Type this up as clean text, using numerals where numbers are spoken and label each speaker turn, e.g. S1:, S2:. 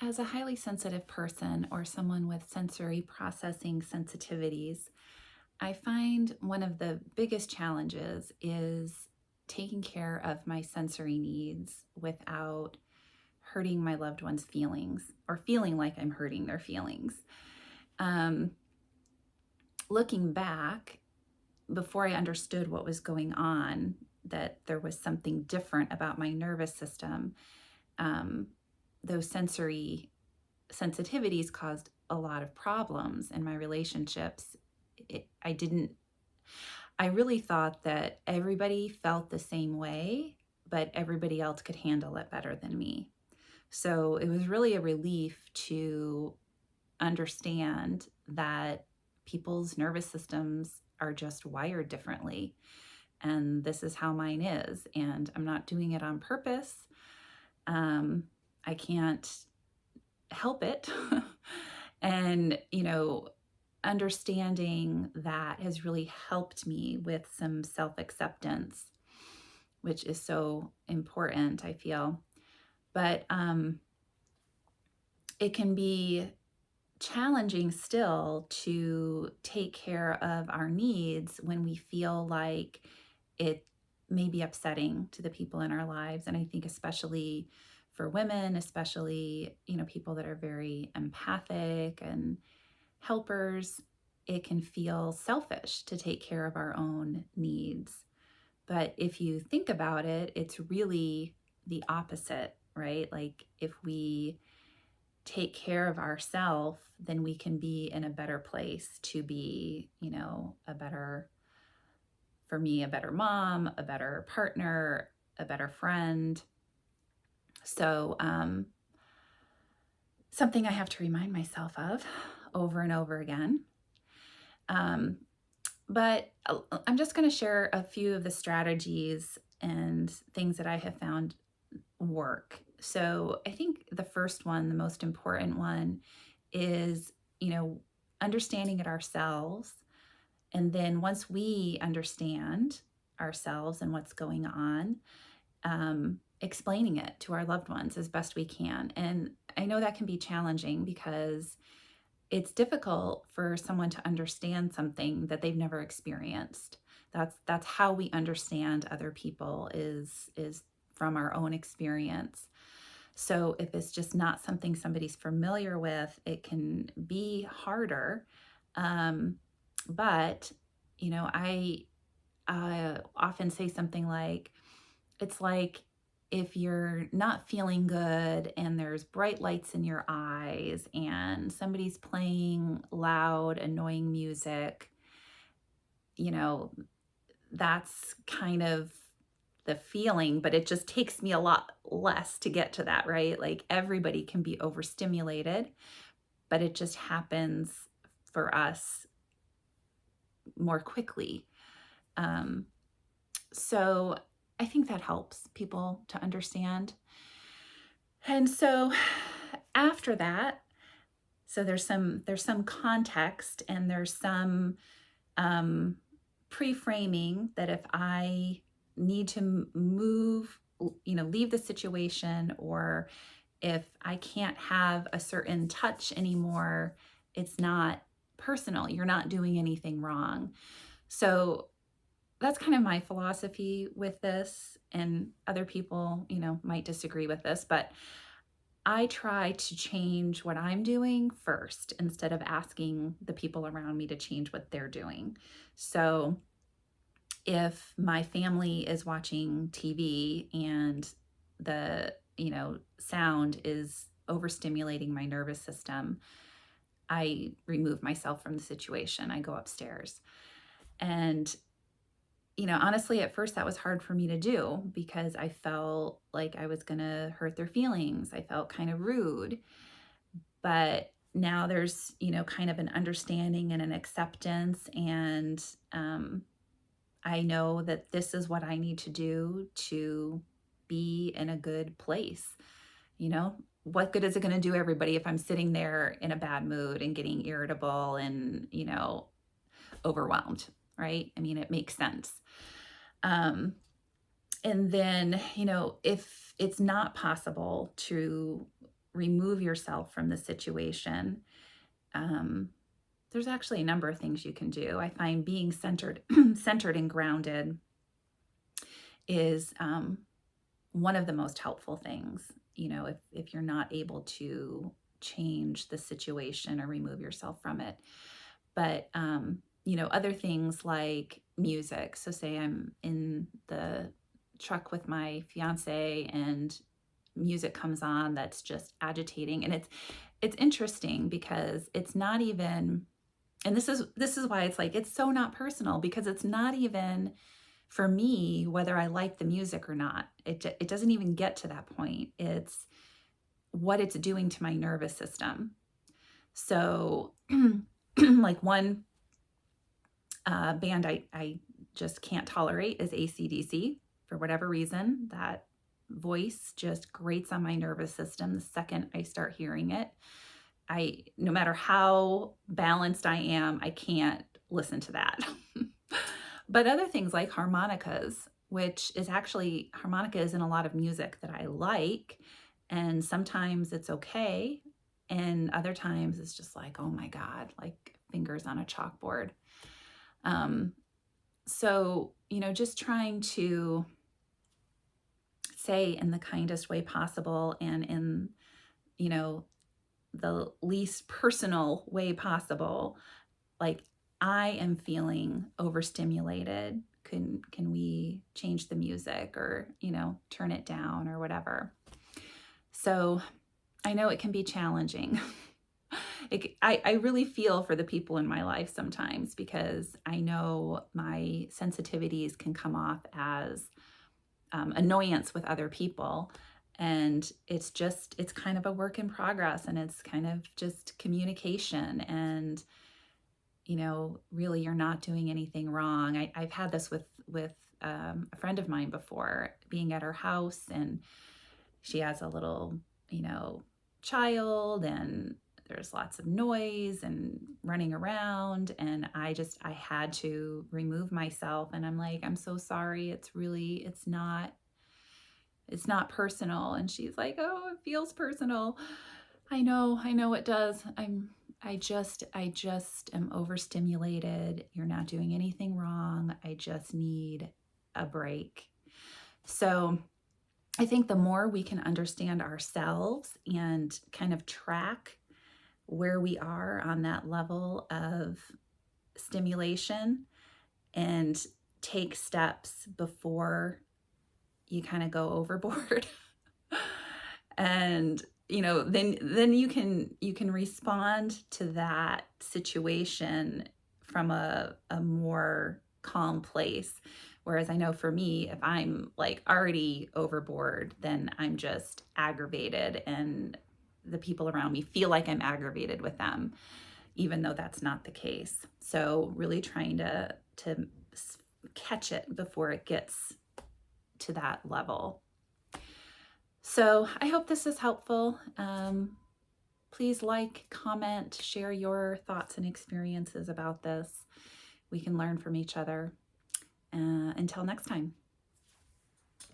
S1: As a highly sensitive person or someone with sensory processing sensitivities, I find one of the biggest challenges is taking care of my sensory needs without hurting my loved ones' feelings or feeling like I'm hurting their feelings. Um, Looking back, before I understood what was going on, that there was something different about my nervous system, um, those sensory sensitivities caused a lot of problems in my relationships. I didn't, I really thought that everybody felt the same way, but everybody else could handle it better than me. So it was really a relief to understand that people's nervous systems are just wired differently. And this is how mine is. And I'm not doing it on purpose. Um, I can't help it. And, understanding that has really helped me with some self acceptance, which is so important, I feel. But it can be challenging still to take care of our needs when we feel like it may be upsetting to the people in our lives. And I think especially for women, especially, people that are very empathic and helpers, it can feel selfish to take care of our own needs. But if you think about it, it's really the opposite, right? Like if we take care of ourselves, then we can be in a better place to be, a better, for me, a better mom, a better partner, a better friend. So, something I have to remind myself of over and over again. Um, but I'm just going to share a few of the strategies and things that I have found work. So I think the first one, the most important one, is, understanding it ourselves. And then once we understand ourselves and what's going on, explaining it to our loved ones as best we can. And I know that can be challenging because it's difficult for someone to understand something that they've never experienced. That's how we understand other people is from our own experience. So if it's just not something somebody's familiar with, it can be harder. Um, but I often say something like, it's like if you're not feeling good and there's bright lights in your eyes and somebody's playing loud, annoying music, you know, that's kind of the feeling, but it just takes me a lot less to get to that, right? Like everybody can be overstimulated, but it just happens for us more quickly. Um, so I think that helps people to understand. And so after that, so there's some context and there's some um, pre-framing that if I need to move, leave the situation, or if I can't have a certain touch anymore, it's not personal. You're not doing anything wrong. So that's kind of my philosophy with this. And other people, might disagree with this, but I try to change what I'm doing first instead of asking the people around me to change what they're doing. So if my family is watching TV and the, sound is overstimulating my nervous system, I remove myself from the situation. I go upstairs. And, honestly, at first that was hard for me to do because I felt like I was going to hurt their feelings. I felt kind of rude. But now there's, kind of an understanding and an acceptance. And I know that this is what I need to do to be in a good place. What good is it going to do everybody if I'm sitting there in a bad mood and getting irritable and, overwhelmed, right? I mean, it makes sense. Um, and then, if it's not possible to remove yourself from the situation, there's actually a number of things you can do. I find being centered, centered and grounded is one of the most helpful things. If you're not able to change the situation or remove yourself from it. But other things like music. So say I'm in the truck with my fiance and music comes on that's just agitating, and it's interesting because it's not even, and this is why it's like it's so not personal, because it's not even for me whether I like the music or not. It doesn't even get to that point. It's what it's doing to my nervous system. So like one band I just can't tolerate is AC/DC. For whatever reason, that voice just grates on my nervous system the second I start hearing it. No matter how balanced I am, I can't listen to that. But other things like harmonicas, which is actually, harmonica is in a lot of music that I like, and sometimes it's okay, and other times it's just like, oh my God, like fingers on a chalkboard. So, just trying to say in the kindest way possible and in, the least personal way possible, like, I am feeling overstimulated. Can we change the music or, turn it down or whatever? So I know it can be challenging. I really feel for the people in my life sometimes, because I know my sensitivities can come off as annoyance with other people. And it's kind of a work in progress, and it's kind of just communication. And, really you're not doing anything wrong. I've had this with a friend of mine before, being at her house, and she has a little, child, and there's lots of noise and running around, and I had to remove myself, and I'm like, I'm so sorry. It's not personal. And she's like, oh, it feels personal. I know it does. I just am overstimulated. You're not doing anything wrong. I just need a break. So I think the more we can understand ourselves and kind of track where we are on that level of stimulation and take steps before you kind of go overboard. And then you can respond to that situation from a more calm place. Whereas I know for me, if I'm like already overboard, then I'm just aggravated, and the people around me feel like I'm aggravated with them, even though that's not the case. So really trying to catch it before it gets to that level. So I hope this is helpful. Please like, comment, share your thoughts and experiences about this. We can learn from each other. Until next time.